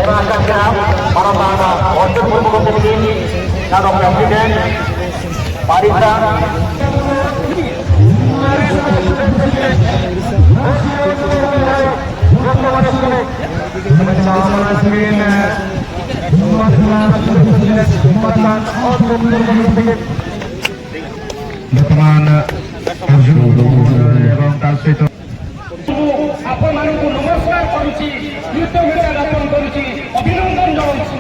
Saya akan siap para untuk membangun ini Bapak Presiden Parisa. ବର୍ତ୍ତମାନ ଏବଂ ତା ସହିତ ଆପଣମାନଙ୍କୁ ନମସ୍କାର କରୁଛି, କୃତଜ୍ଞତା ଜ୍ଞାପନ କରୁଛି, ଅଭିନନ୍ଦନ ଜଣାଉଛି।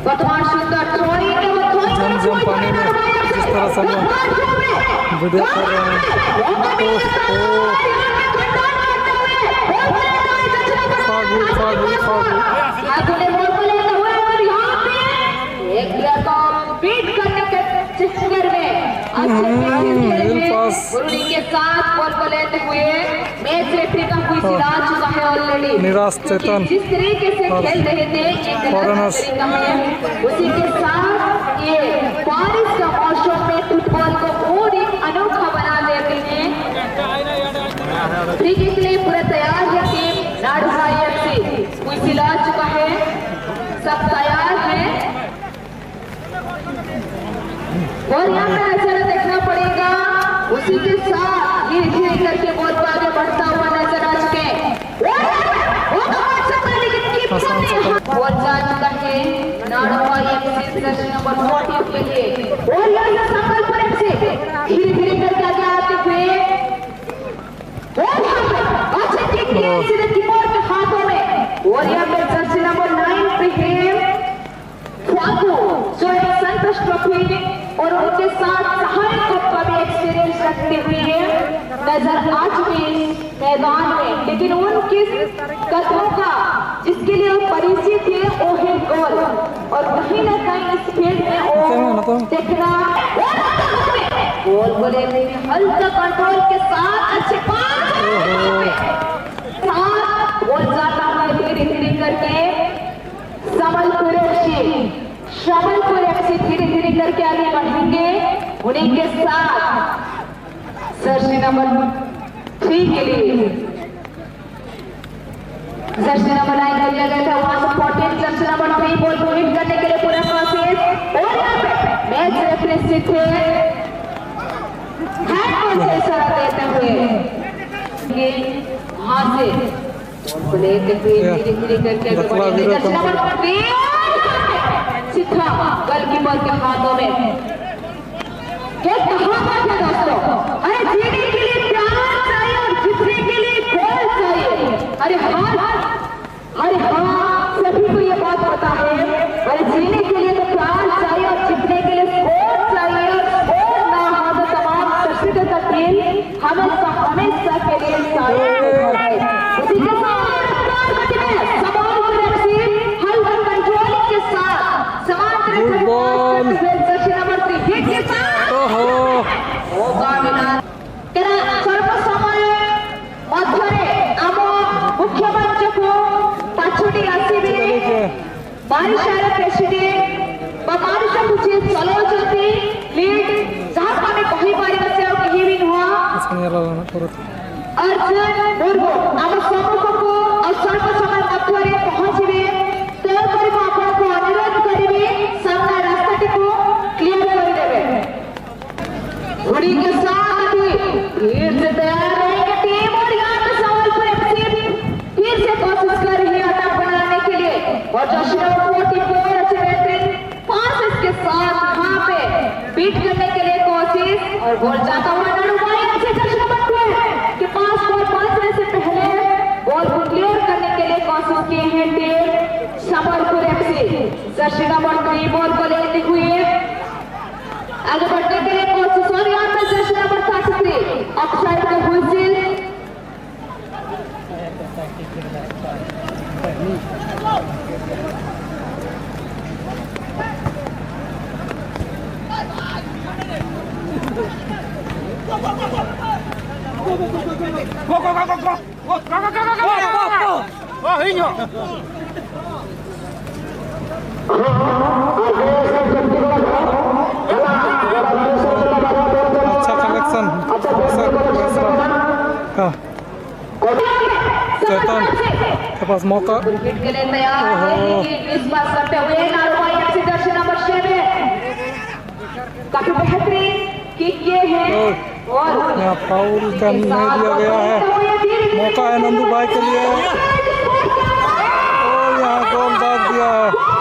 वर्तमान सुंदर जम पानी में जिस तरह से हम वीडियो कर रहे हैं बीट करने के चक्कर में के साथ बॉल को लेते हुए मैच रेफरी का कोई सिरा चुका है ऑलरेडी। निराश चेतन जिस तरीके से खेल रहे थे तरीका है, उसी के साथ ये बारिश का मौसम में फुटबॉल को और एक अनोखा बना देते हैं। फ्री किक के लिए पूरा तैयार है टीम नाडुहाई एफसी, कोई सिला चुका है, सब तैयार है और यहाँ पे नजारा देखना पड़ेगा। उसी के साथ धीरे धीरे करके बॉल को आगे बढ़ता हुआ नजर आ चुके बॉल जा चुका है नाडुहाई एफसी जर्सी नंबर 40 के लिए और यहाँ संबलपुर एफसी धीरे धीरे करके आगे आते हुए अच्छे किक सीधे कीपर के हाथों में और यहाँ पे जर्सी नंबर 9 पे है फाकू जो एक संतोष ट्रॉफी और उनके साथ सहायक कप का भी एक्सपीरियंस रखते हुए नजर आ चुके हैं मैदान में, लेकिन उनके कदमों का जिसके लिए वो परिचित थे वो है गोल और कहीं ना कहीं इस फील्ड में वो देखना गोल को लेते हुए हल्का कंट्रोल के साथ अच्छे पास गोल जाता है धीरे धीरे करके संबलपुर एफसी धीरे धीरे करके आगे बढ़ेंगे। उन्हीं के साथ जर्सी नंबर 3 के लिए जर्सी नंबर 9 का लिया गया था, वहां से 14 जर्सी नंबर 3 बॉल को हिट करने के लिए पूरा प्रोसेस और यहाँ पे मैच रेफरी स्थित है हैंड से इशारा देते हुए वहां से लेते हुए धीरे धीरे करके जर्सी नंबर 3 सीधा गोलकीपर के हाथों में क्या कहावत है दोस्तों, अरे जीने के लिए प्यार चाहिए और जीतने के लिए गोल चाहिए। अरे हाँ सभी को ये बात पता है, अरे जीने के लिए तो प्यार चाहिए और जीतने के लिए स्कोर चाहिए और स्कोर ना हो तो तमाम प्रसिद्ध का टीम हमेशा के लिए चाहिए। उसी के साथ बारिशार प्रेसिडेंट बारिश कुछ चलो चलती लीड जहां पानी कहीं बारी बच्चे और कहीं भी हुआ अर्जुन मुर्मू आम सम्मुख को और स्वल्प समय मध्य पहुंचे तेल कर आपको अनुरोध करेंगे सामना रास्ता को क्लियर कर देवे। उड़ी के साथ अभी फिर से तैयार रहेंगे टीम और यहाँ पे संबलपुर एफसी फिर से कोशिश कर रही है अटैक बनाने के लिए और जर्सी नंबर 44 अच्छे बेहतरीन पास इसके साथ यहाँ पे बीट करने के लिए कोशिश और बॉल जाता हुआ नाडुहाई अच्छे जर्सी नंबर 12 के पास बॉल पहुंचने से पहले बॉल को क्लियर करने के लिए कोशिश किए हैं team Sambalpur FC. Jersey number 3 ball को लेते हुए आगे बढ़ने के लिए कोशिश और यहाँ पे जर्सी नंबर 33 ऑफसाइड का व्हिसिल हाँ चेतन के पास मौका। विकेट के लिए तैयार है इस बार करते हुए नारोबाई FC जर्सी नंबर 6 में काफी बेहतरीन किक किए हैं और यहाँ फाउल का नहीं दिया गया है। मौका है नंदू भाई के लिए और यहाँ गोल दाग दिया है।